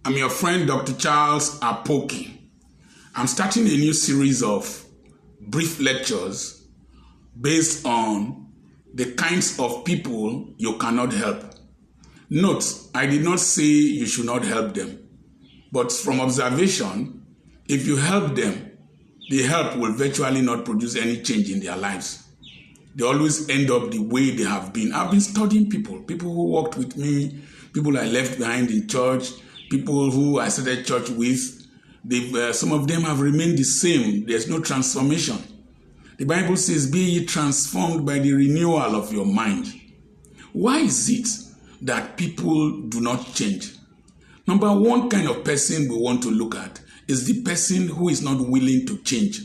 I'm your friend, Dr. Charles Apoki. I'm starting a new series of brief lectures based on the kinds of people you cannot help. Note, I did not say you should not help them, but from observation, if you help them, the help will virtually not produce any change in their lives. They always end up the way they have been. I've been studying people who worked with me, people I left behind in church, people who I started church with. Some of them have remained the same. There's no transformation. The Bible says, be ye transformed by the renewal of your mind. Why is it that people do not change? Number one kind of person we want to look at is the person who is not willing to change.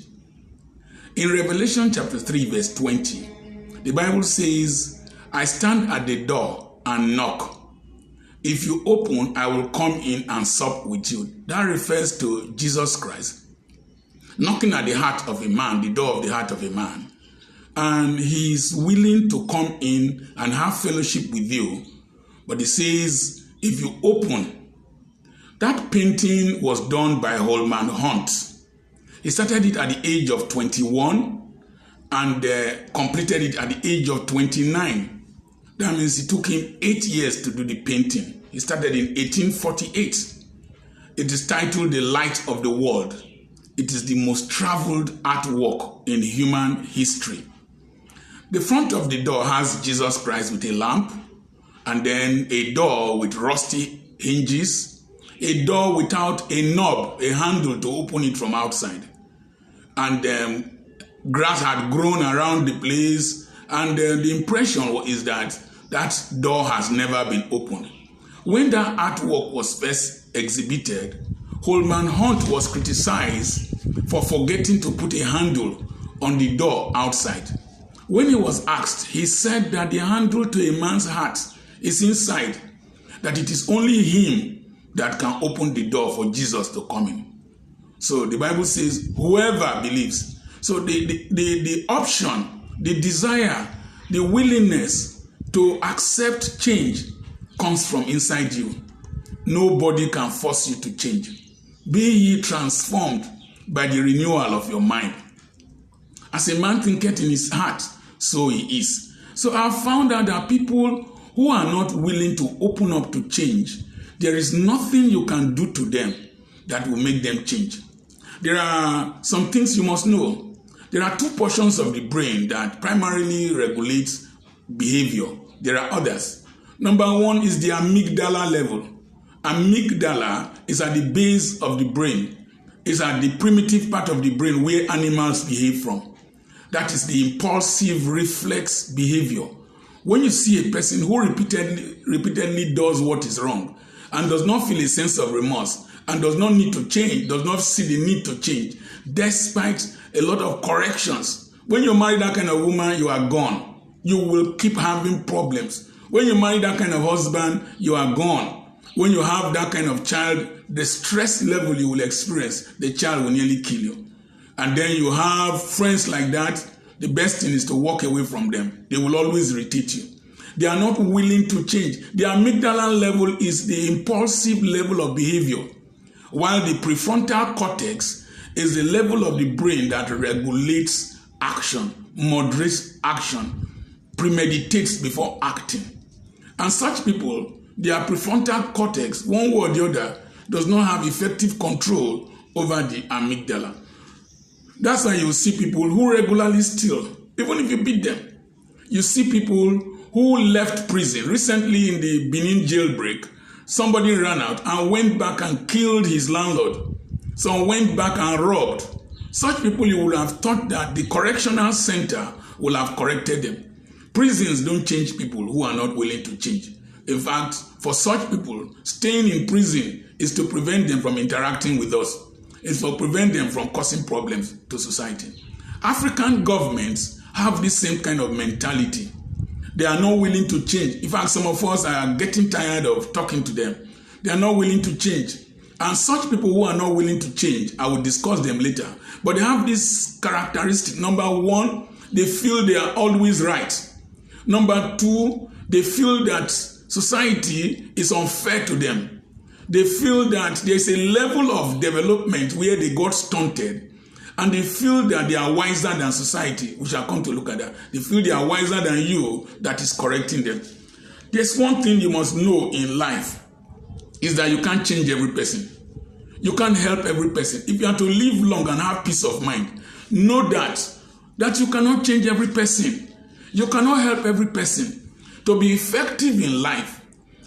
In Revelation chapter 3 verse 20, the Bible says, I stand at the door and knock. If you open, I will come in and sup with you. That refers to Jesus Christ knocking at the heart of a man, the door of the heart of a man. And he is willing to come in and have fellowship with you. But he says, if you open, that painting was done by Holman Hunt. He started it at the age of 21 and completed it at the age of 29. That means it took him 8 years to do the painting. He started in 1848. It is titled The Light of the World. It is the most traveled artwork in human history. The front of the door has Jesus Christ with a lamp, and then a door with rusty hinges, a door without a knob, a handle to open it from outside. And grass had grown around the place, and the impression is that door has never been opened. When that artwork was first exhibited, Holman Hunt was criticized for forgetting to put a handle on the door outside. When he was asked, he said that the handle to a man's heart is inside, that it is only him that can open the door for Jesus to come in. So the Bible says, whoever believes. So the option, the desire, the willingness to accept change comes from inside you. Nobody can force you to change. Be ye transformed by the renewal of your mind. As a man thinketh in his heart, so he is. So I have found out that people who are not willing to open up to change, there is nothing you can do to them that will make them change. There are some things you must know. There are two portions of the brain that primarily regulate behavior. There are others. Number one is the amygdala level. Amygdala is at the base of the brain. It's at the primitive part of the brain where animals behave from. That is the impulsive reflex behavior. When you see a person who repeatedly does what is wrong and does not feel a sense of remorse and does not need to change, does not see the need to change, despite a lot of corrections. When you marry that kind of woman, you are gone. You will keep having problems. When you marry that kind of husband, you are gone. When you have that kind of child, the stress level you will experience, the child will nearly kill you. And then you have friends like that, the best thing is to walk away from them. They will always irritate you. They are not willing to change. The amygdala level is the impulsive level of behavior, while the prefrontal cortex is the level of the brain that regulates action, moderates action, premeditates before acting. And such people, their prefrontal cortex, one way or the other, does not have effective control over the amygdala. That's why you see people who regularly steal, even if you beat them. You see people who left prison. Recently in the Benin jailbreak, somebody ran out and went back and killed his landlord. Some went back and robbed. Such people, you would have thought that the correctional center will have corrected them. Prisons don't change people who are not willing to change. In fact, for such people, staying in prison is to prevent them from interacting with us. It's to prevent them from causing problems to society. African governments have this same kind of mentality. They are not willing to change. In fact, some of us are getting tired of talking to them. They are not willing to change. And such people who are not willing to change, I will discuss them later. But they have this characteristic. Number one, they feel they are always right. Number two, they feel that society is unfair to them. They feel that there's a level of development where they got stunted, and they feel that they are wiser than society. We shall come to look at that. They feel they are wiser than you that is correcting them. There's one thing you must know in life, is that you can't change every person. You can't help every person. If you are to live long and have peace of mind, know that you cannot change every person. You cannot help every person. To be effective in life,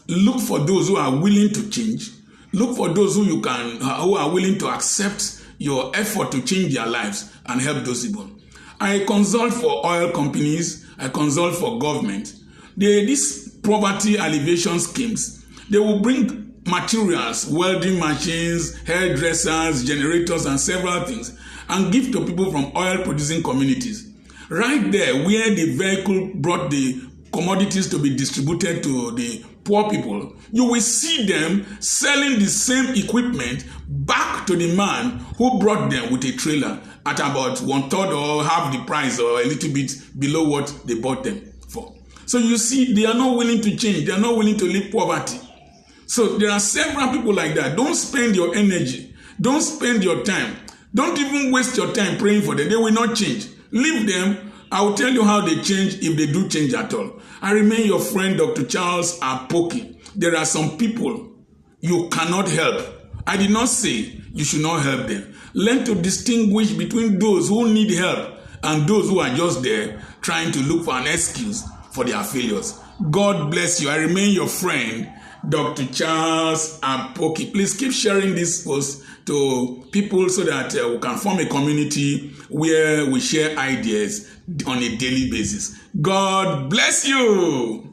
look for those who are willing to change. Look for those who are willing to accept your effort to change their lives and help those people. I consult for oil companies. I consult for government. These poverty alleviation schemes, they will bring materials, welding machines, hairdressers, generators, and several things, and give to people from oil-producing communities. Right there, where the vehicle brought the commodities to be distributed to the poor people, you will see them selling the same equipment back to the man who brought them with a trailer at about 1/3 or half the price, or a little bit below what they bought them for. So you see, they are not willing to change. They are not willing to leave poverty. So there are several people like that. Don't spend your energy. Don't spend your time. Don't even waste your time praying for them. They will not change. Leave them. I will tell you how they change, if they do change at all. I remain your friend, Dr. Charles Apoki. There are some people you cannot help. I did not say you should not help them. Learn to distinguish between those who need help and those who are just there trying to look for an excuse for their failures. God bless you. I remain your friend, Dr. Charles Apoki. Please keep sharing this post to people so that we can form a community where we share ideas on a daily basis. God bless you.